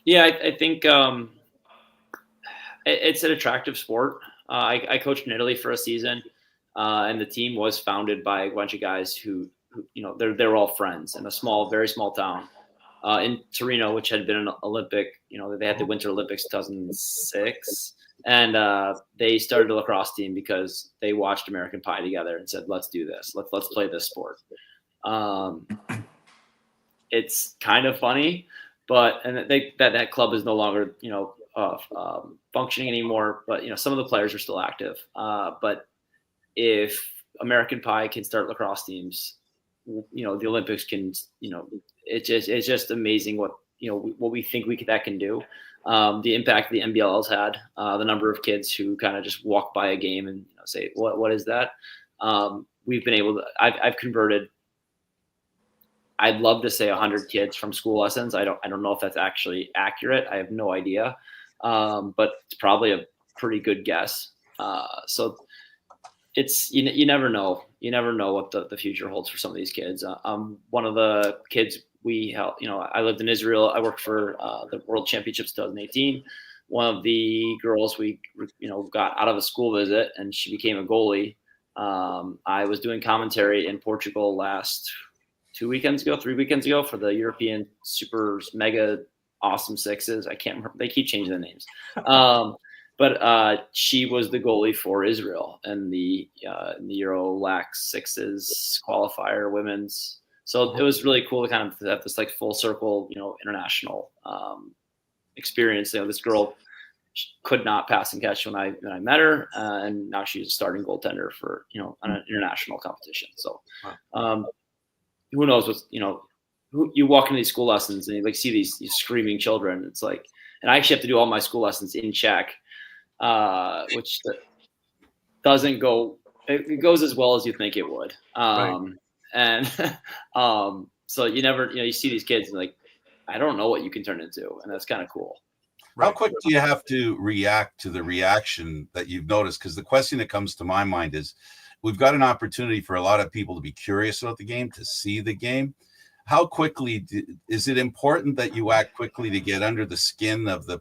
Speaker 3: Yeah, I think it's an attractive sport. I coached in Italy for a season, and the team was founded by a bunch of guys who they're all friends in a very small town in Torino, which had been an Olympic. They had the Winter Olympics 2006, and they started a lacrosse team because they watched American Pie together and said, "Let's do this. Let's play this sport." It's kind of funny. But that club is no longer functioning anymore. But some of the players are still active. But if American Pie can start lacrosse teams, the Olympics can. It's just amazing what we think that can do. The impact the NBLL's had, the number of kids who kind of just walk by a game and say, "What is that?" We've been able to. I've converted. I'd love to say 100 kids from school lessons. I don't know if that's actually accurate. I have no idea, but it's probably a pretty good guess. So it's you never know. You never know what the future holds for some of these kids. One of the kids we helped. I lived in Israel. I worked for the World Championships 2018. One of the girls we got out of a school visit, and she became a goalie. I was doing commentary in Portugal last 3 weekends ago for the European Super Mega Awesome Sixes. I can't remember. They keep changing the names. But she was the goalie for Israel in the Euro Lac Sixes qualifier women's. So it was really cool to kind of have this full circle, international experience. This girl could not pass and catch when I met her, and now she's a starting goaltender for an international competition. So. Who knows what's, you walk into these school lessons and you see these screaming children. It's like, and I actually have to do all my school lessons in Czech, which doesn't go, it goes as well as you think it would.
Speaker 1: Right.
Speaker 3: And so you never, you see these kids and I don't know what you can turn into. And that's kind of cool.
Speaker 4: Right. How quick do you have to react to the reaction that you've noticed? Because the question that comes to my mind is, we've got an opportunity for a lot of people to be curious about the game, to see the game. How quickly is it important that you act quickly to get under the skin of the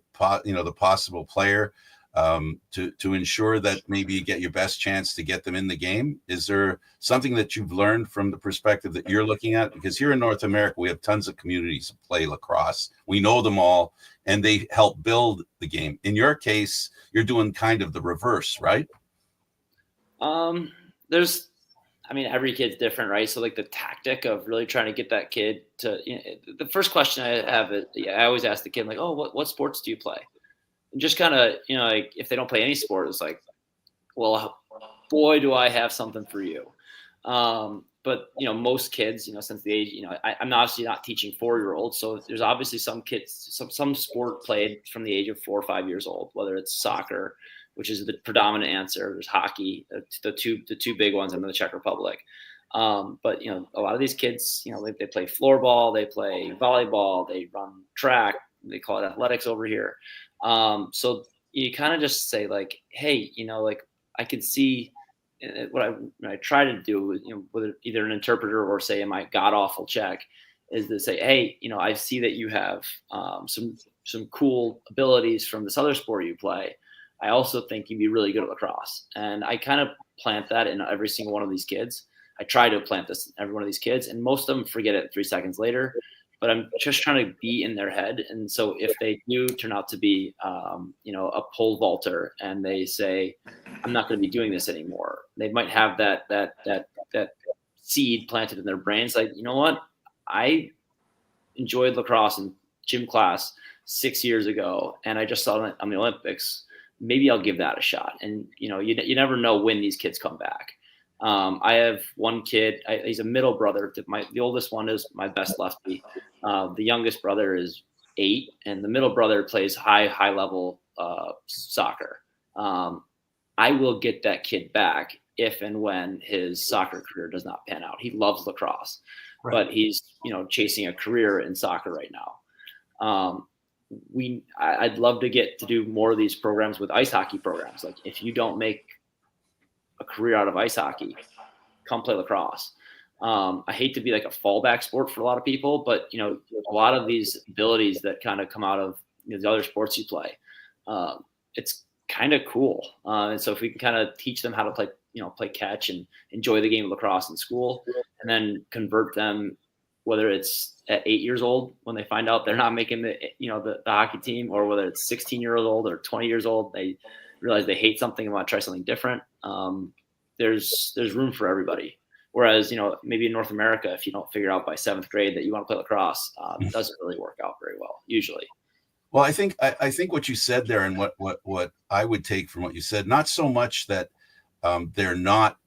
Speaker 4: possible player, to ensure that maybe you get your best chance to get them in the game? Is there something that you've learned from the perspective that you're looking at? Because here in North America, we have tons of communities that play lacrosse. We know them all, and they help build the game. In your case, you're doing kind of the reverse, right?
Speaker 3: Every kid's different, right? So the tactic of really trying to get that kid to, the first question I have is, I always ask the kid, what sports do you play? And just kind of, if they don't play any sport, it's well, boy, do I have something for you. But, most kids, since the age, I'm obviously not teaching 4-year-olds. So there's obviously some kids, some sport played from the age of 4 or 5 years old, whether it's soccer, which is the predominant answer. There's hockey, the two big ones in the Czech Republic. But a lot of these kids, they play floorball, they play volleyball, they run track, they call it athletics over here. So you kind of just say hey, I can see what I try to do with, with either an interpreter or say in my god awful Czech, is to say, hey, I see that you have some some cool abilities from this other sport you play, I also think you'd be really good at lacrosse. And I kind of plant that in every single one of these kids. I try to plant this in every one of these kids, and most of them forget it 3 seconds later. But I'm just trying to be in their head. And so if they do turn out to be, a pole vaulter, and they say, I'm not going to be doing this anymore, they might have that seed planted in their brains. Like, you know what? I enjoyed lacrosse in gym class 6 years ago, and I just saw it on the Olympics. Maybe I'll give that a shot. And, you never know when these kids come back. I have one kid, he's a middle brother. The oldest one is my best lefty. The youngest brother is 8, and the middle brother plays high level soccer. I will get that kid back if and when his soccer career does not pan out. He loves lacrosse, right, but he's chasing a career in soccer right now. I'd love to get to do more of these programs with ice hockey programs. Like, if you don't make a career out of ice hockey, come play lacrosse. I hate to be like a fallback sport for a lot of people, but a lot of these abilities that kind of come out of the other sports you play, it's kind of cool. And so if we can kind of teach them how to play catch and enjoy the game of lacrosse in school, and then convert them, whether it's at 8 years old when they find out they're not making the hockey team, or whether it's 16 years old or 20 years old, they realize they hate something and want to try something different. There's room for everybody. Whereas, maybe in North America, if you don't figure out by 7th grade that you want to play lacrosse, it doesn't really work out very well, usually.
Speaker 4: Well, I think what you said there, and what I would take from what you said, not so much that they're not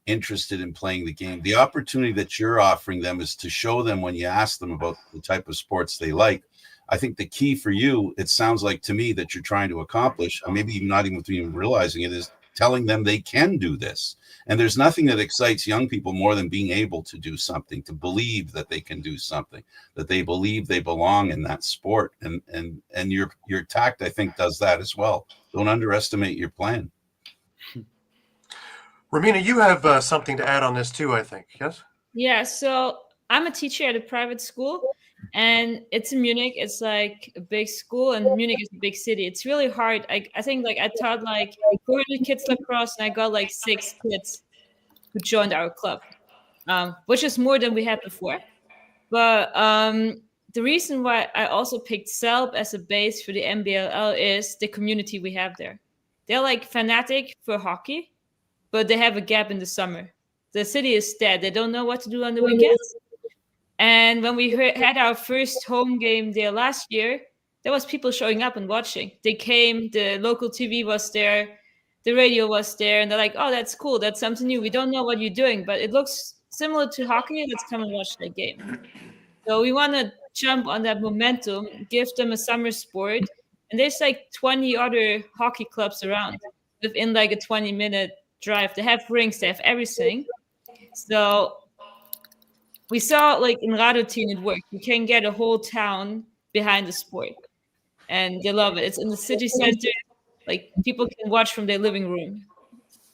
Speaker 4: interested in playing the game. The opportunity that you're offering them is to show them, when you ask them about the type of sports they like. I think the key for you, it sounds like to me, that you're trying to accomplish, maybe not even realizing it, is telling them they can do this. And there's nothing that excites young people more than being able to do something, to believe that they can do something, that they believe they belong in that sport. And your tact, I think, does that as well. Don't underestimate your plan.
Speaker 1: Romina, you have something to add on this too, I think. Yes? Yeah,
Speaker 5: so I'm a teacher at a private school, and it's in Munich. It's like a big school, and Munich is a big city. It's really hard. I think I taught 400 kids lacrosse, and I got 6 kids who joined our club, which is more than we had before. But the reason why I also picked Selb as a base for the NBLL is the community we have there. They're fanatic for hockey, but they have a gap in the summer. The city is dead. They don't know what to do on the weekends. And when we had our first home game there last year, there was people showing up and watching. They came, the local TV was there, the radio was there, and they're like, oh, that's cool. That's something new. We don't know what you're doing, but it looks similar to hockey. Let's come and watch that game. So we want to jump on that momentum, give them a summer sport. And there's 20 other hockey clubs around within a 20-minute drive. They have rinks, they have everything. So we saw in Radotin it worked. You can get a whole town behind the sport, and they love it. It's in the city center. People can watch from their living room,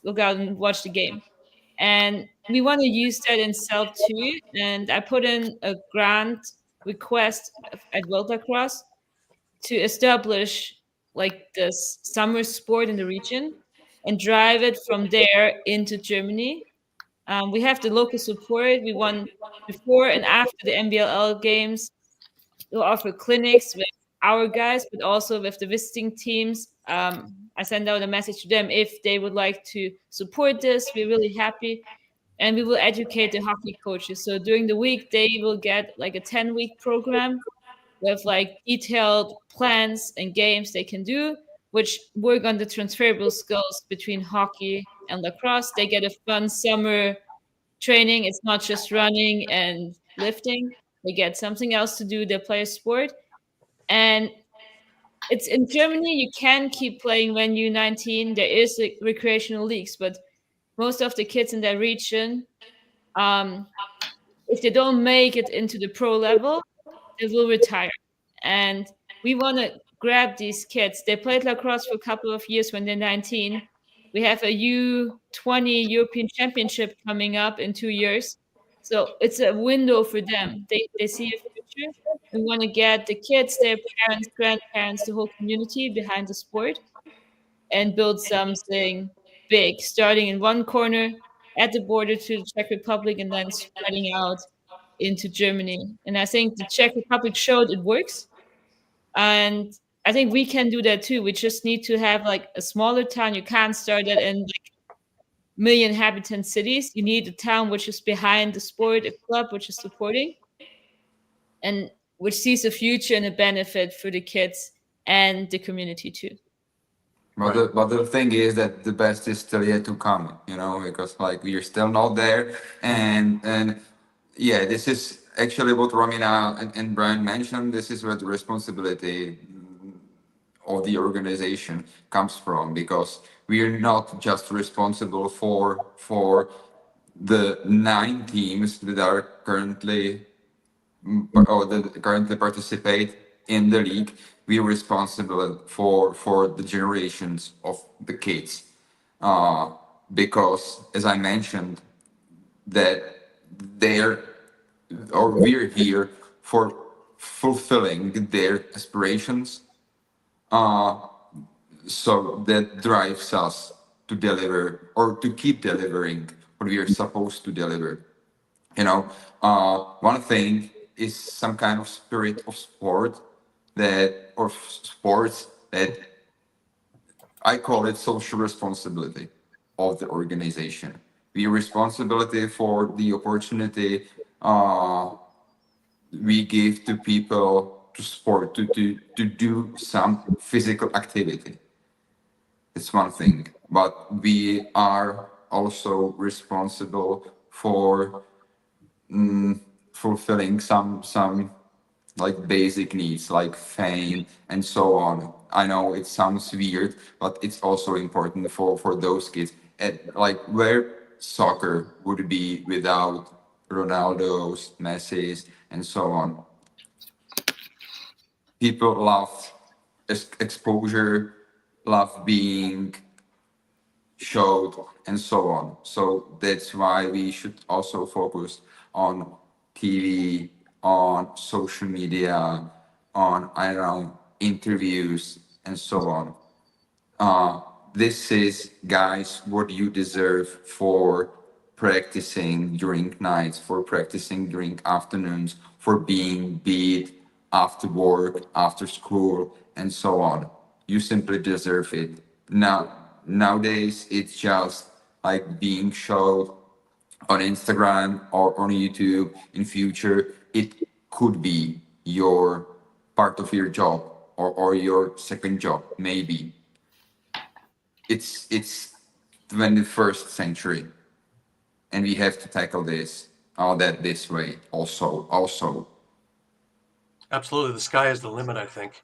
Speaker 5: look out and watch the game. And we want to use that in Selb too. And I put in a grant request at World Lacrosse to establish this summer sport in the region and drive it from there into Germany. We have the local support. We want, before and after the NBLL games, we'll offer clinics with our guys, but also with the visiting teams. I send out a message to them if they would like to support this. We're really happy. And we will educate the hockey coaches. So during the week, they will get a 10-week program with detailed plans and games they can do, which work on the transferable skills between hockey and lacrosse. They get a fun summer training. It's not just running and lifting. They get something else to do. They play a sport. And it's in Germany, you can keep playing when you're 19. There is recreational leagues, but most of the kids in that region, if they don't make it into the pro level, they will retire. And we want to grab these kids. They played lacrosse for a couple of years when they're 19. We have a U20 European Championship coming up in 2 years. So it's a window for them. They see a future. We want to get the kids, their parents, grandparents, the whole community behind the sport and build something big, starting in one corner at the border to the Czech Republic and then spreading out into Germany. And I think the Czech Republic showed it works. And I think we can do that too. We just need to have like a smaller town. You can't start it in like million inhabitant cities. You need a town which is behind the sport, a club which is supporting, and which sees a future and a benefit for the kids and the community too.
Speaker 2: But the thing is that the best is still yet to come, you know, because like we are still not there, and yeah, this is actually what Romina and Brian mentioned. This is where the responsibility of the organization comes from, because we are not just responsible for the 9 teams that are currently or that currently participate in the league. We are responsible for the generations of the kids, because as I mentioned, that they're or we're here for fulfilling their aspirations. So that drives us to deliver or to keep delivering what we are supposed to deliver. You know, one thing is some kind of spirit of sport that, or sports that I call it social responsibility of the organization. We responsibility for the opportunity we give to people to sport, to do some physical activity. It's one thing, but we are also responsible for fulfilling some like basic needs like fame and so on. I know it sounds weird, but it's also important for those kids. And like where soccer would be without Ronaldo's, Messi's, and so on. People love exposure, love being showed, and so on. So that's why we should also focus on TV, on social media, on, I don't know, interviews, and so on. This is, guys, what you deserve for practicing during nights, for practicing during afternoons, for being beat after work, after school, and so on. You simply deserve it. Nowadays, it's just like being showed on Instagram or on YouTube. In future, it could be your part of your job or your second job, maybe. It's 21st century, and we have to tackle all that this way also.
Speaker 1: Absolutely, the sky is the limit, I think,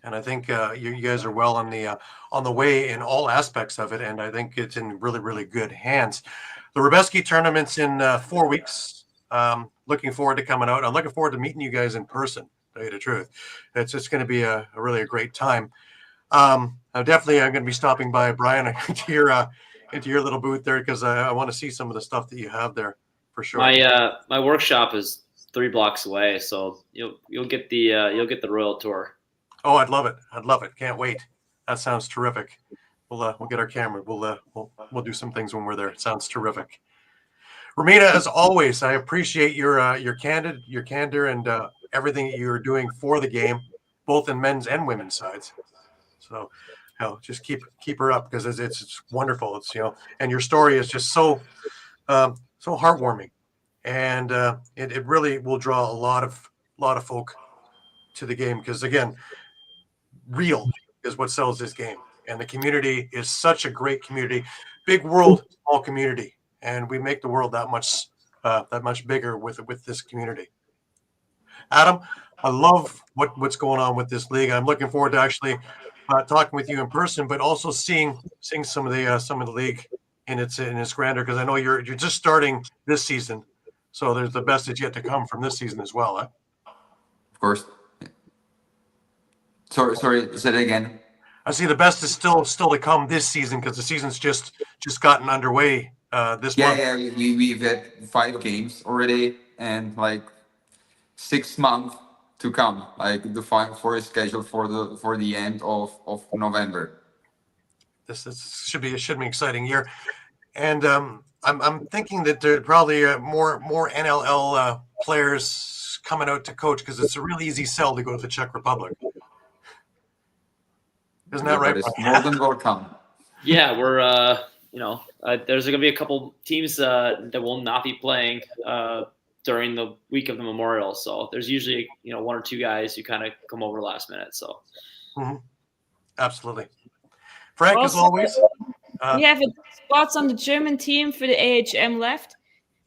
Speaker 1: and I think you guys are well on the way in all aspects of it, and I think it's in really, really good hands. The Rubeski tournament's in 4 weeks. Looking forward to coming out. I'm looking forward to meeting you guys in person. To tell you the truth, it's just going to be a really a great time. I'm going to be stopping by, Brian, into your little booth there, because I want to see some of the stuff that you have there for sure.
Speaker 3: My workshop is 3 blocks away, so you'll get the Royal Tour.
Speaker 1: Oh, I'd love it. Can't wait. That sounds terrific. We'll get our camera. We'll do some things when we're there. It sounds terrific. Romina, as always, I appreciate your candor, and everything that you're doing for the game, both in men's and women's sides. So, just keep her up, because it's wonderful. It's and your story is just so heartwarming, and it really will draw a lot of folk to the game, because again, real is what sells this game, and the community is such a great community, big world, small community, and we make the world that much bigger with this community. Adam, I love what's going on with this league. I'm looking forward to actually talking with you in person, but also seeing some of the league in its grandeur, because I know you're just starting this season, so there's the best that's yet to come from this season as well.
Speaker 2: Of course. Sorry, say it again.
Speaker 1: I see the best is still to come this season, because the season's just gotten underway this month.
Speaker 2: Yeah, we've had 5 games already, and like 6 months to come. Like the Final Four is scheduled for the end of November.
Speaker 1: This should be an exciting year, and I'm thinking that there are probably more NLL players coming out to coach because it's a really easy sell to go to the Czech Republic. Isn't that right?
Speaker 2: Everybody's more than welcome.
Speaker 3: Yeah, we're there's going to be a couple teams that will not be playing during the week of the Memorial. So there's usually one or two guys who kind of come over last minute. So
Speaker 1: Absolutely, Frank, as
Speaker 5: Also,
Speaker 1: always.
Speaker 5: We have spots on the German team for the AHM left.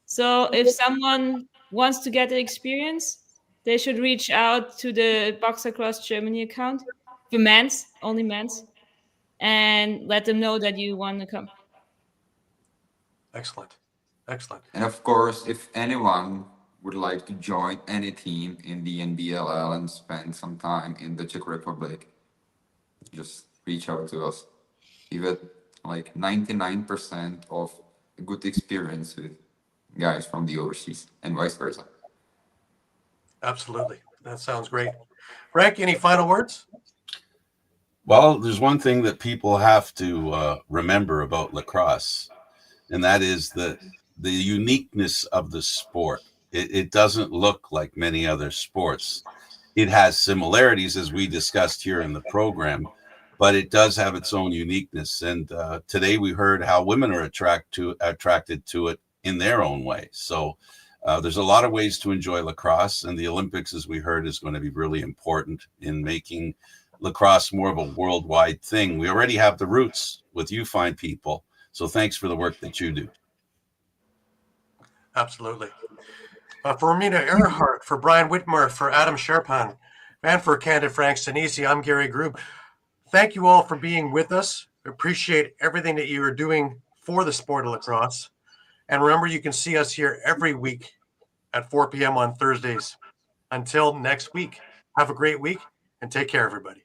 Speaker 5: So if someone wants to get the experience, they should reach out to the Box Across Germany account for men's, only men's, and let them know that you want to come.
Speaker 1: Excellent.
Speaker 2: And of course, if anyone would like to join any team in the NBLL and spend some time in the Czech Republic, just reach out to us. Give it like 99% of a good experience with guys from the overseas and vice versa.
Speaker 1: Absolutely. That sounds great. Frank, any final words?
Speaker 4: Well, there's one thing that people have to remember about lacrosse, and that is the uniqueness of the sport. It doesn't look like many other sports. It has similarities, as we discussed here in the program, but it does have its own uniqueness. And today we heard how women are attracted to it in their own way. So there's a lot of ways to enjoy lacrosse, and the Olympics, as we heard, is going to be really important in making lacrosse more of a worldwide thing. We already have the roots with you fine people. So thanks for the work that you do.
Speaker 1: Absolutely. For Romina Erhardt, for Brian Witmer, for Adam Serpan, and for Candid Frank Stanisci, I'm Gary Groob. Thank you all for being with us. We appreciate everything that you are doing for the sport of lacrosse. And remember, you can see us here every week at 4 p.m. on Thursdays. Until next week, have a great week and take care, everybody.